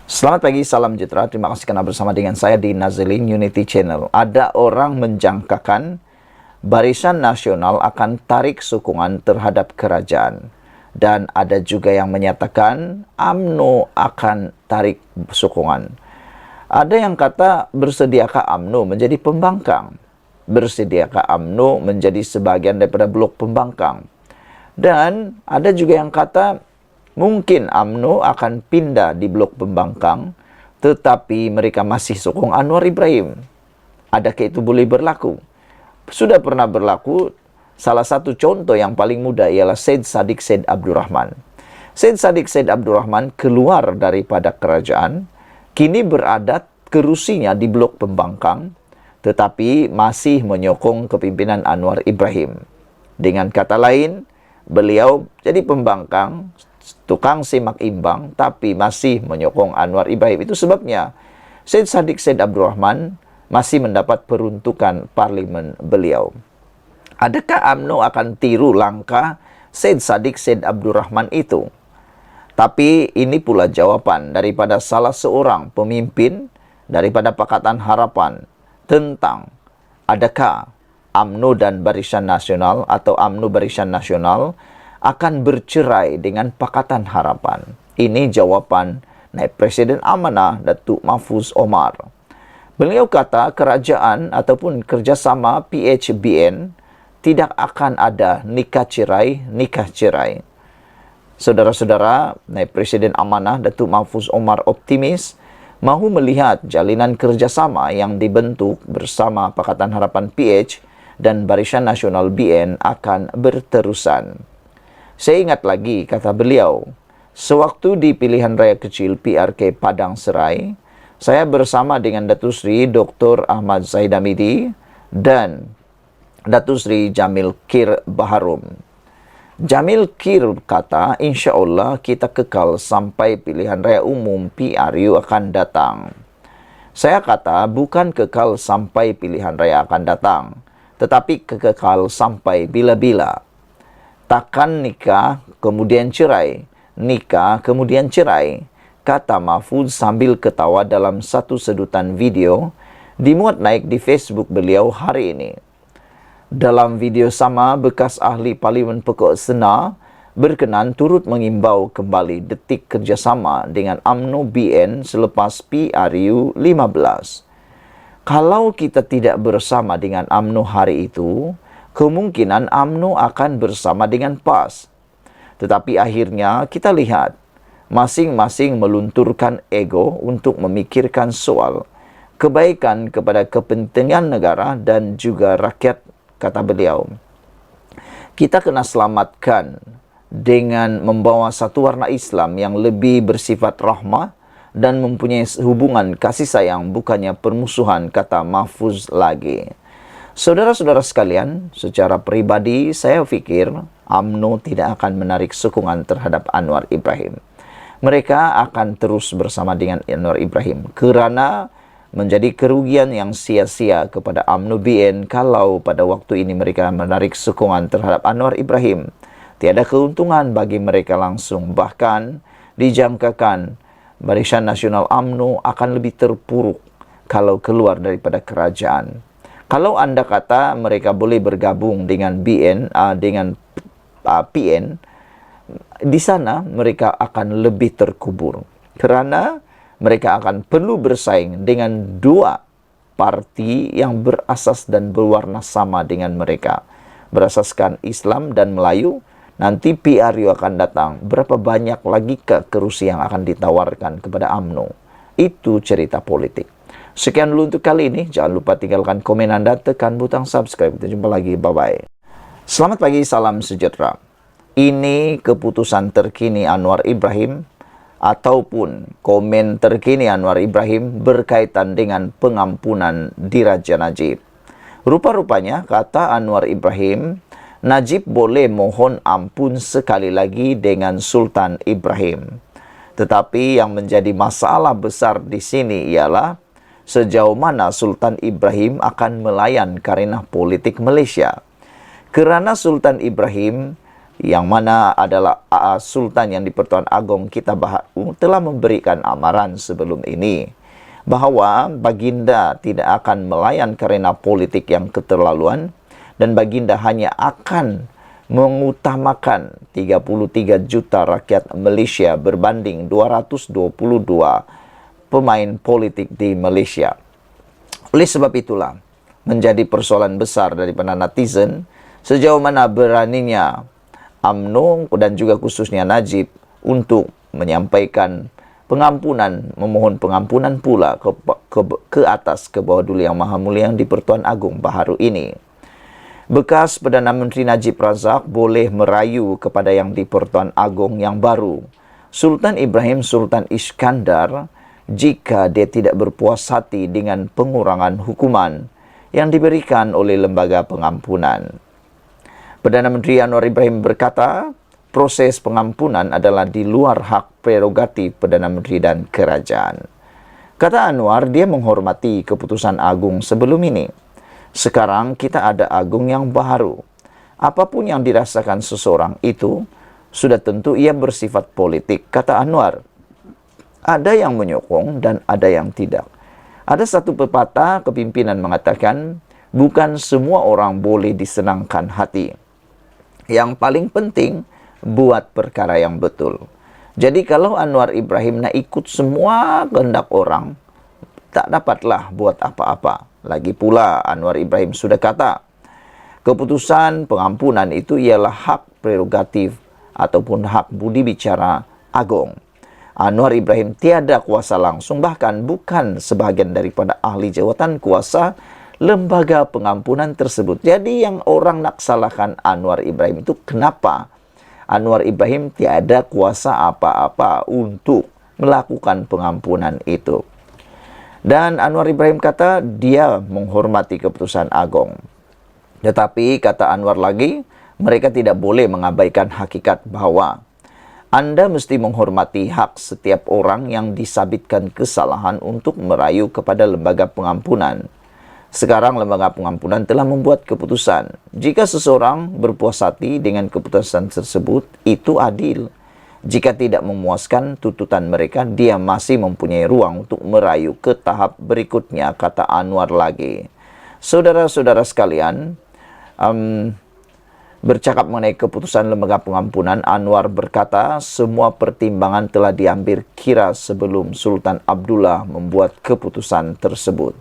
Selamat pagi, salam sejahtera. Terima kasih karena bersama dengan saya di Nazilin Unity Channel. Ada orang menjangkakan Barisan Nasional akan tarik sokongan terhadap kerajaan. Dan ada juga yang menyatakan UMNO akan tarik sokongan. Ada yang kata bersediakah UMNO menjadi pembangkang? Bersediakah UMNO menjadi sebagian daripada blok pembangkang? Dan ada juga yang kata mungkin UMNO akan pindah di blok pembangkang, tetapi mereka masih sokong Anwar Ibrahim. Adakah itu boleh berlaku? Sudah pernah berlaku. Salah satu contoh yang paling mudah ialah Syed Saddiq Syed Abdurrahman. Syed Saddiq Syed Abdurrahman keluar daripada kerajaan, kini berada kerusinya di blok pembangkang, tetapi masih menyokong kepimpinan Anwar Ibrahim. Dengan kata lain, beliau jadi pembangkang, tukang simak imbang, tapi masih menyokong Anwar Ibrahim. Itu sebabnya Syed Saddiq Syed Abdurrahman masih mendapat peruntukan parlimen beliau. Adakah UMNO akan tiru langkah Syed Saddiq Syed Abdurrahman itu? Tapi ini pula jawaban daripada salah seorang pemimpin daripada Pakatan Harapan tentang adakah UMNO dan Barisan Nasional atau UMNO Barisan Nasional akan bercerai dengan Pakatan Harapan. Ini jawapan Naib Presiden Amanah Datuk Mahfuz Omar. Beliau kata kerajaan ataupun kerjasama PHBN tidak akan ada nikah cerai. Saudara-saudara, Naib Presiden Amanah Datuk Mahfuz Omar optimis mahu melihat jalinan kerjasama yang dibentuk bersama Pakatan Harapan PH dan Barisan Nasional BN akan berterusan. Saya ingat lagi, kata beliau, sewaktu di pilihan raya kecil PRK Padang Serai, saya bersama dengan Datuk Seri Dr. Ahmad Zahid Hamidi dan Datuk Seri Jamil Kir Baharum. Jamil Kir kata, insya Allah kita kekal sampai pilihan raya umum PRU akan datang. Saya kata, bukan kekal sampai pilihan raya akan datang, tetapi kekal sampai bila-bila. Takkan nikah kemudian cerai, nikah kemudian cerai, kata Mahfuz sambil ketawa dalam satu sedutan video dimuat naik di Facebook beliau hari ini. Dalam video sama, bekas ahli Parlimen Pokok Sena berkenan turut mengimbau kembali detik kerjasama dengan UMNO BN selepas PRU 15. Kalau kita tidak bersama dengan UMNO hari itu, kemungkinan UMNO akan bersama dengan PAS. Tetapi akhirnya kita lihat, masing-masing melunturkan ego untuk memikirkan soal kebaikan kepada kepentingan negara dan juga rakyat, kata beliau. Kita kena selamatkan dengan membawa satu warna Islam yang lebih bersifat rahmah dan mempunyai hubungan kasih sayang, bukannya permusuhan, kata Mahfuz lagi. Saudara-saudara sekalian, secara pribadi saya fikir UMNO tidak akan menarik sokongan terhadap Anwar Ibrahim. Mereka akan terus bersama dengan Anwar Ibrahim kerana menjadi kerugian yang sia-sia kepada UMNO BN kalau pada waktu ini mereka menarik sokongan terhadap Anwar Ibrahim. Tiada keuntungan bagi mereka langsung, bahkan dijangkakan Barisan Nasional UMNO akan lebih terpuruk kalau keluar daripada kerajaan. Kalau anda kata mereka boleh bergabung dengan PN, di sana mereka akan lebih terkubur. Kerana mereka akan perlu bersaing dengan dua parti yang berasas dan berwarna sama dengan mereka. Berasaskan Islam dan Melayu, nanti PRU akan datang. Berapa banyak lagi kerusi yang akan ditawarkan kepada UMNO? Itu cerita politik. Sekian dulu untuk kali ini. Jangan lupa tinggalkan komen anda, tekan butang subscribe. Kita jumpa lagi. Bye-bye. Selamat pagi, salam sejahtera. Ini keputusan terkini Anwar Ibrahim ataupun komen terkini Anwar Ibrahim berkaitan dengan pengampunan Diraja Najib. Rupa-rupanya, kata Anwar Ibrahim, Najib boleh mohon ampun sekali lagi dengan Sultan Ibrahim. Tetapi yang menjadi masalah besar di sini ialah sejauh mana Sultan Ibrahim akan melayan karenah politik Malaysia. Kerana Sultan Ibrahim yang mana adalah Sultan yang di-Pertuan Agong kita telah memberikan amaran sebelum ini bahawa baginda tidak akan melayan karena politik yang keterlaluan, dan baginda hanya akan mengutamakan 33 juta rakyat Malaysia berbanding 222 pemain politik di Malaysia. Oleh sebab itulah menjadi persoalan besar daripada netizen sejauh mana beraninya UMNO dan juga khususnya Najib untuk menyampaikan pengampunan, memohon pengampunan pula ke atas, ke bawah dulu Yang Maha Mulia yang di-Pertuan Agong baharu ini. Bekas Perdana Menteri Najib Razak boleh merayu kepada yang di-Pertuan Agong yang baru, Sultan Ibrahim Sultan Iskandar, jika dia tidak berpuas hati dengan pengurangan hukuman yang diberikan oleh lembaga pengampunan. Perdana Menteri Anwar Ibrahim berkata, proses pengampunan adalah di luar hak prerogatif Perdana Menteri dan kerajaan. Kata Anwar, dia menghormati keputusan agung sebelum ini. Sekarang kita ada agung yang baru. Apapun yang dirasakan seseorang itu, sudah tentu ia bersifat politik, kata Anwar. Ada yang menyokong dan ada yang tidak. Ada satu pepatah kepimpinan mengatakan, bukan semua orang boleh disenangkan hati. Yang paling penting, buat perkara yang betul. Jadi kalau Anwar Ibrahim nak ikut semua kehendak orang, tak dapatlah buat apa-apa. Lagi pula Anwar Ibrahim sudah kata, keputusan pengampunan itu ialah hak prerogatif ataupun hak budi bicara agung. Anwar Ibrahim tiada kuasa langsung, bahkan bukan sebahagian daripada ahli jawatan kuasa lembaga pengampunan tersebut. Jadi yang orang nak salahkan Anwar Ibrahim itu kenapa Anwar Ibrahim tiada kuasa apa-apa untuk melakukan pengampunan itu. Dan Anwar Ibrahim kata dia menghormati keputusan agung. Tetapi kata Anwar lagi, mereka tidak boleh mengabaikan hakikat bahawa Anda mesti menghormati hak setiap orang yang disabitkan kesalahan untuk merayu kepada lembaga pengampunan. Sekarang lembaga pengampunan telah membuat keputusan. Jika seseorang berpuas hati dengan keputusan tersebut, itu adil. Jika tidak memuaskan tuntutan mereka, dia masih mempunyai ruang untuk merayu ke tahap berikutnya, kata Anwar lagi. Saudara-saudara sekalian, bercakap mengenai keputusan lembaga pengampunan, Anwar berkata semua pertimbangan telah diambil kira sebelum Sultan Abdullah membuat keputusan tersebut.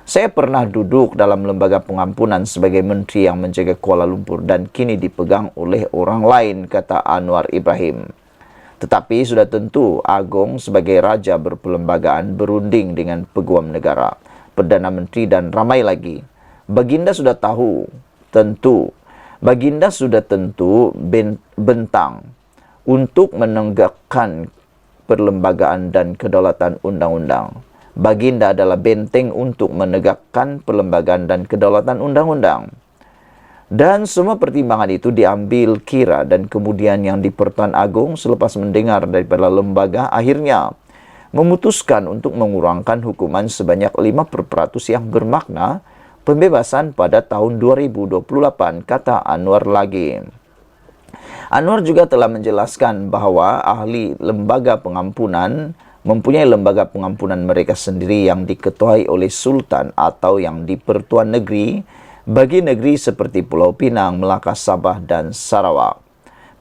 Saya pernah duduk dalam lembaga pengampunan sebagai menteri yang menjaga Kuala Lumpur dan kini dipegang oleh orang lain, kata Anwar Ibrahim. Tetapi sudah tentu Agong sebagai raja berperlembagaan berunding dengan peguam negara, Perdana Menteri dan ramai lagi. Baginda sudah tentu bentang untuk menegakkan perlembagaan dan kedaulatan undang-undang. Baginda adalah benteng untuk menegakkan perlembagaan dan kedaulatan undang-undang. Dan semua pertimbangan itu diambil kira dan kemudian yang di-Pertuan Agong selepas mendengar daripada lembaga akhirnya memutuskan untuk mengurangkan hukuman sebanyak 5% yang bermakna pembebasan pada tahun 2028, kata Anwar lagi. Anwar juga telah menjelaskan bahawa ahli lembaga pengampunan mempunyai lembaga pengampunan mereka sendiri yang diketuai oleh Sultan atau yang di-Pertuan Negeri bagi negeri seperti Pulau Pinang, Melaka, Sabah dan Sarawak.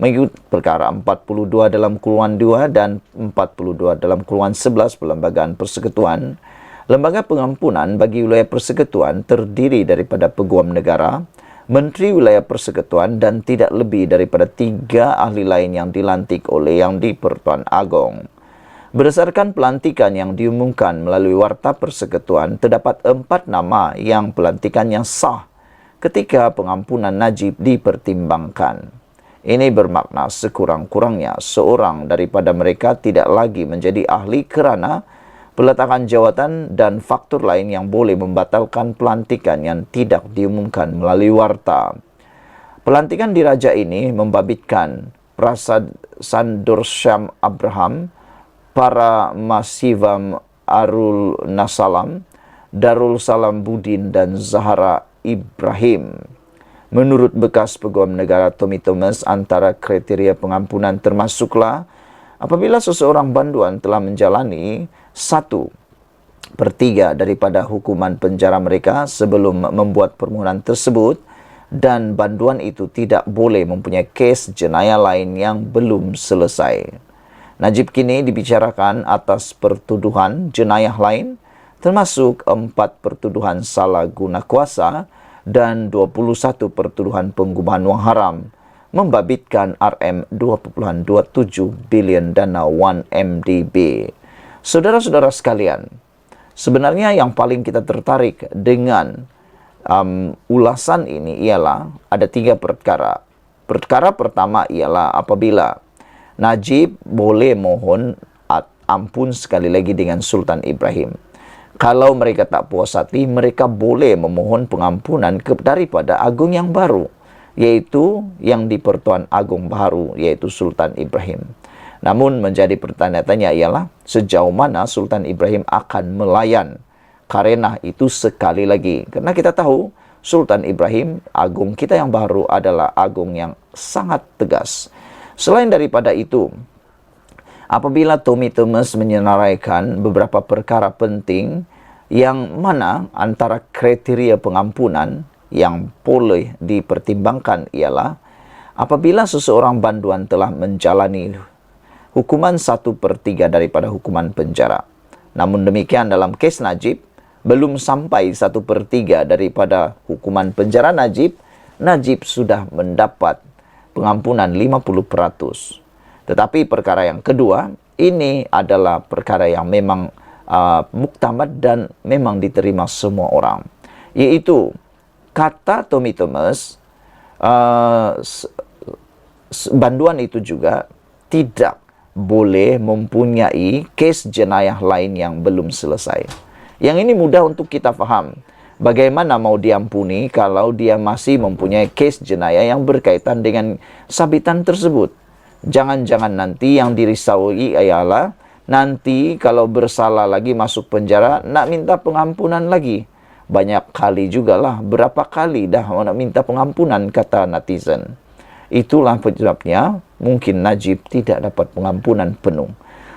Mengikut perkara 42 dalam Kurungan 2 dan 42 dalam Kurungan 11 Perlembagaan Persekutuan, lembaga pengampunan bagi wilayah persekutuan terdiri daripada peguam negara, menteri wilayah persekutuan dan tidak lebih daripada 3 ahli lain yang dilantik oleh yang di-Pertuan Agong. Berdasarkan pelantikan yang diumumkan melalui Warta Persekutuan, terdapat 4 nama yang pelantikannya sah ketika pengampunan Najib dipertimbangkan. Ini bermakna sekurang-kurangnya seorang daripada mereka tidak lagi menjadi ahli kerana peletakan jawatan dan faktor lain yang boleh membatalkan pelantikan yang tidak diumumkan melalui warta. Pelantikan diraja ini membabitkan Prasad Sandorsham Abraham, para Masivam Arul Nasalam, Darul Salam Budin dan Zahra Ibrahim. Menurut bekas Peguam Negara Tommy Thomas, antara kriteria pengampunan termasuklah apabila seseorang banduan telah menjalani 1/3 daripada hukuman penjara mereka sebelum membuat permohonan tersebut, dan banduan itu tidak boleh mempunyai kes jenayah lain yang belum selesai. Najib kini dibicarakan atas pertuduhan jenayah lain, termasuk 4 pertuduhan salah guna kuasa dan 21 pertuduhan penggubahan wang haram, membabitkan Rm2.27 bilion dana 1MDB. Saudara-saudara sekalian, sebenarnya yang paling kita tertarik dengan ulasan ini ialah ada 3 perkara. Perkara pertama ialah apabila Najib boleh mohon ampun sekali lagi dengan Sultan Ibrahim. Kalau mereka tak puas hati, mereka boleh memohon pengampunan daripada agung yang baru, yaitu yang di Pertuan Agung baru, yaitu Sultan Ibrahim. Namun menjadi pertanyaan ialah sejauh mana Sultan Ibrahim akan melayan karena itu sekali lagi. Karena kita tahu Sultan Ibrahim, agung kita yang baru, adalah agung yang sangat tegas. Selain daripada itu, apabila Tommy Thomas menyenaraikan beberapa perkara penting yang mana antara kriteria pengampunan yang boleh dipertimbangkan ialah apabila seseorang banduan telah menjalani hukuman 1/3 daripada hukuman penjara. Namun demikian dalam kes Najib, belum sampai 1/3 daripada hukuman penjara Najib sudah mendapat pengampunan 50%. Tetapi perkara yang kedua, ini adalah perkara yang memang muktamad dan memang diterima semua orang. Yaitu, kata Tommy Thomas, banduan itu juga tidak boleh mempunyai kes jenayah lain yang belum selesai. Yang ini mudah untuk kita faham. Bagaimana mau diampuni kalau dia masih mempunyai kes jenayah yang berkaitan dengan sabitan tersebut? Jangan-jangan nanti yang dirisaui ialah nanti kalau bersalah lagi masuk penjara nak minta pengampunan lagi. Banyak kali jugalah, berapa kali dah nak minta pengampunan, kata netizen. Itulah penyebabnya mungkin Najib tidak dapat pengampunan penuh.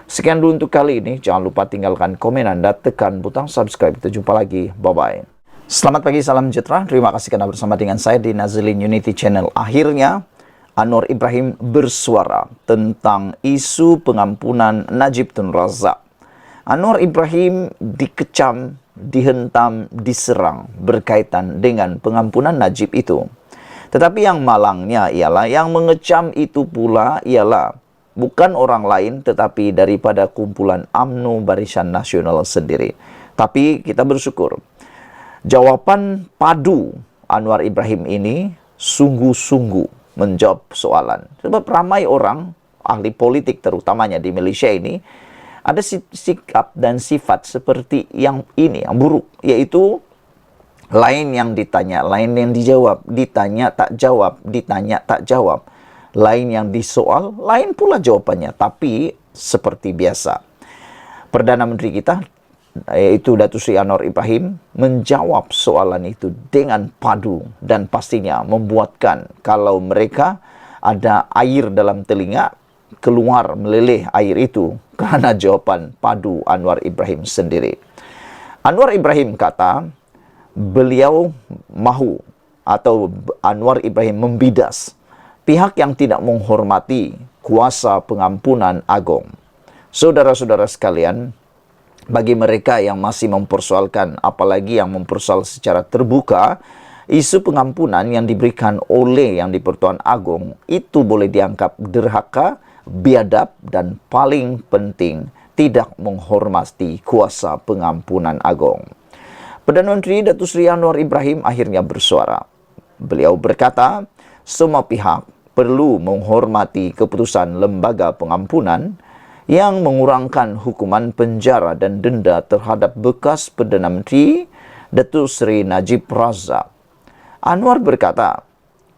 Sekian dulu untuk kali ini. Jangan lupa tinggalkan komen Anda, tekan butang subscribe. Kita jumpa lagi. Bye-bye. Selamat pagi, salam sejahtera. Terima kasih karena bersama dengan saya di Nazilin Unity Channel. Akhirnya, Anwar Ibrahim bersuara tentang isu pengampunan Najib Tun Razak. Anwar Ibrahim dikecam, dihentam, diserang berkaitan dengan pengampunan Najib itu. Tetapi yang malangnya ialah yang mengecam itu pula ialah bukan orang lain tetapi daripada kumpulan UMNO Barisan Nasional sendiri. Tapi kita bersyukur jawaban padu Anwar Ibrahim ini sungguh-sungguh menjawab soalan. Sebab ramai orang, ahli politik terutamanya di Malaysia ini, ada sikap dan sifat seperti yang ini, yang buruk. Yaitu lain yang ditanya, lain yang dijawab, ditanya tak jawab, ditanya tak jawab. Lain yang disoal, lain pula jawabannya. Tapi seperti biasa, Perdana Menteri kita, yaitu Datuk Seri Anwar Ibrahim, menjawab soalan itu dengan padu dan pastinya membuatkan kalau mereka ada air dalam telinga, keluar meleleh air itu kerana jawapan padu Anwar Ibrahim sendiri. Anwar Ibrahim kata beliau mahu atau Anwar Ibrahim membidas pihak yang tidak menghormati kuasa pengampunan agung. Saudara-saudara sekalian, bagi mereka yang masih mempersoalkan, apalagi yang mempersoal secara terbuka, isu pengampunan yang diberikan oleh yang di Pertuan Agung itu boleh dianggap derhaka, biadab, dan paling penting, tidak menghormati kuasa pengampunan agung. Perdana Menteri Datuk Seri Anwar Ibrahim akhirnya bersuara. Beliau berkata, semua pihak perlu menghormati keputusan lembaga pengampunan yang mengurangkan hukuman penjara dan denda terhadap bekas Perdana Menteri Datuk Seri Najib Razak. Anwar berkata,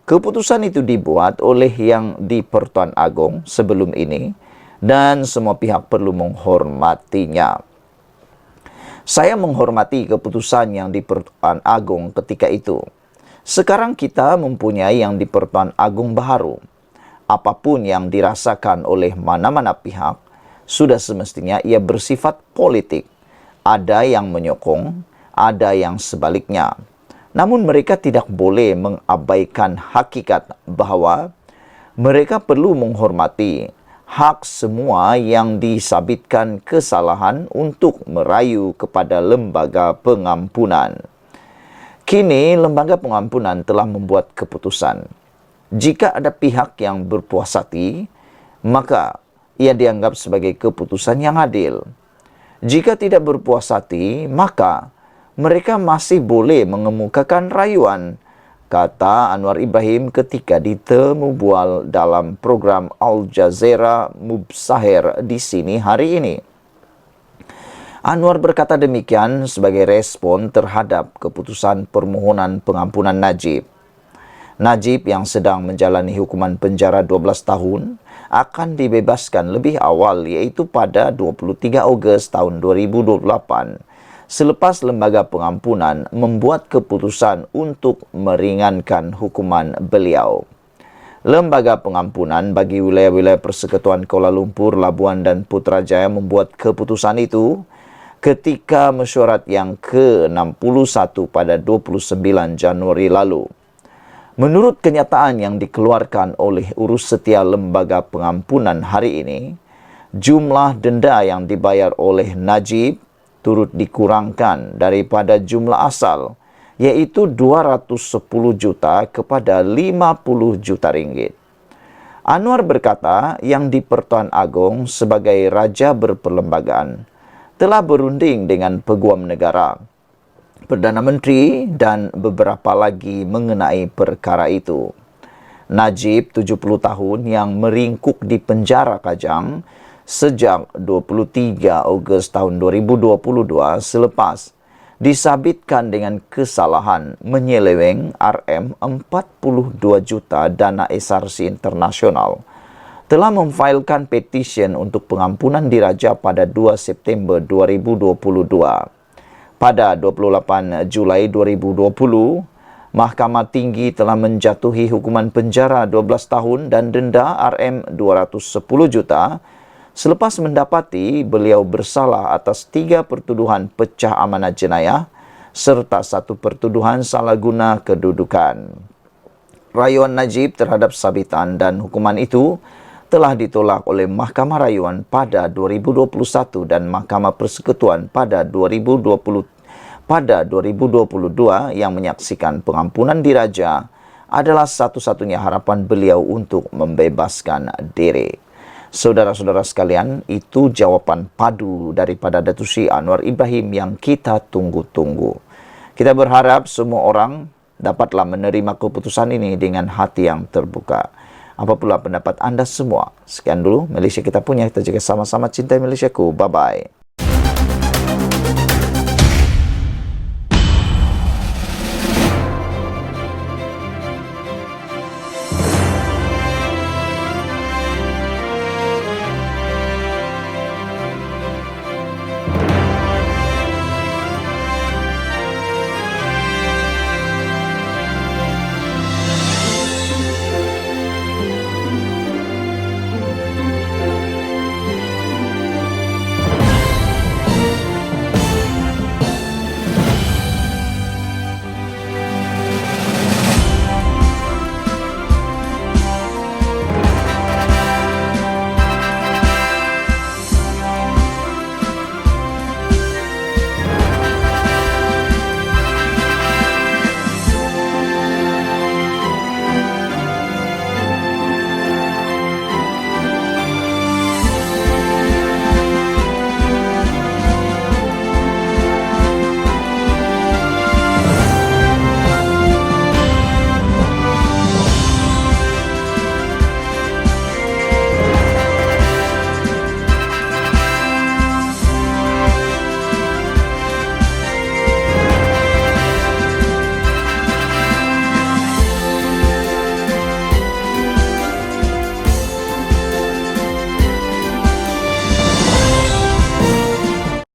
keputusan itu dibuat oleh yang di Pertuan Agung sebelum ini dan semua pihak perlu menghormatinya. Saya menghormati keputusan yang di Pertuan Agung ketika itu. Sekarang kita mempunyai yang di-Pertuan Agong baharu. Apapun yang dirasakan oleh mana-mana pihak, sudah semestinya ia bersifat politik. Ada yang menyokong, ada yang sebaliknya. Namun mereka tidak boleh mengabaikan hakikat bahawa mereka perlu menghormati hak semua yang disabitkan kesalahan untuk merayu kepada lembaga pengampunan. Kini, lembaga pengampunan telah membuat keputusan. Jika ada pihak yang berpuas hati, maka ia dianggap sebagai keputusan yang adil. Jika tidak berpuas hati, maka mereka masih boleh mengemukakan rayuan, kata Anwar Ibrahim ketika ditemu bual dalam program Al Jazeera Mubsahir di sini hari ini. Anwar berkata demikian sebagai respon terhadap keputusan permohonan pengampunan Najib. Najib yang sedang menjalani hukuman penjara 12 tahun akan dibebaskan lebih awal, iaitu pada 23 Ogos tahun 2028 selepas lembaga pengampunan membuat keputusan untuk meringankan hukuman beliau. Lembaga pengampunan bagi wilayah-wilayah Persekutuan Kuala Lumpur, Labuan dan Putrajaya membuat keputusan itu ketika mesyuarat yang ke-61 pada 29 Januari lalu. Menurut kenyataan yang dikeluarkan oleh urus setia lembaga pengampunan hari ini, jumlah denda yang dibayar oleh Najib turut dikurangkan daripada jumlah asal, iaitu 210 juta kepada 50 juta ringgit. Anwar berkata yang di-Pertuan Agong sebagai raja berperlembagaan telah berunding dengan Peguam Negara, Perdana Menteri dan beberapa lagi mengenai perkara itu. Najib, 70 tahun, yang meringkuk di penjara Kajang sejak 23 Ogos tahun 2022 selepas disabitkan dengan kesalahan menyeleweng RM42 juta dana SRC internasional, telah memfailkan petisyen untuk pengampunan diraja pada 2 September 2022. Pada 28 Julai 2020, Mahkamah Tinggi telah menjatuhi hukuman penjara 12 tahun dan denda RM210 juta selepas mendapati beliau bersalah atas 3 pertuduhan pecah amanah jenayah serta 1 pertuduhan salah guna kedudukan. Rayuan Najib terhadap sabitan dan hukuman itu telah ditolak oleh Mahkamah Rayuan pada 2021 dan Mahkamah Persekutuan pada 2022 yang menyaksikan pengampunan diraja adalah satu-satunya harapan beliau untuk membebaskan diri. Saudara-saudara sekalian, itu jawapan padu daripada Datuk Seri Anwar Ibrahim yang kita tunggu-tunggu. Kita berharap semua orang dapatlah menerima keputusan ini dengan hati yang terbuka. Apapun pendapat anda semua. Sekian dulu Malaysia Kita Punya. Kita jaga sama-sama cintai Malaysiaku. Bye-bye.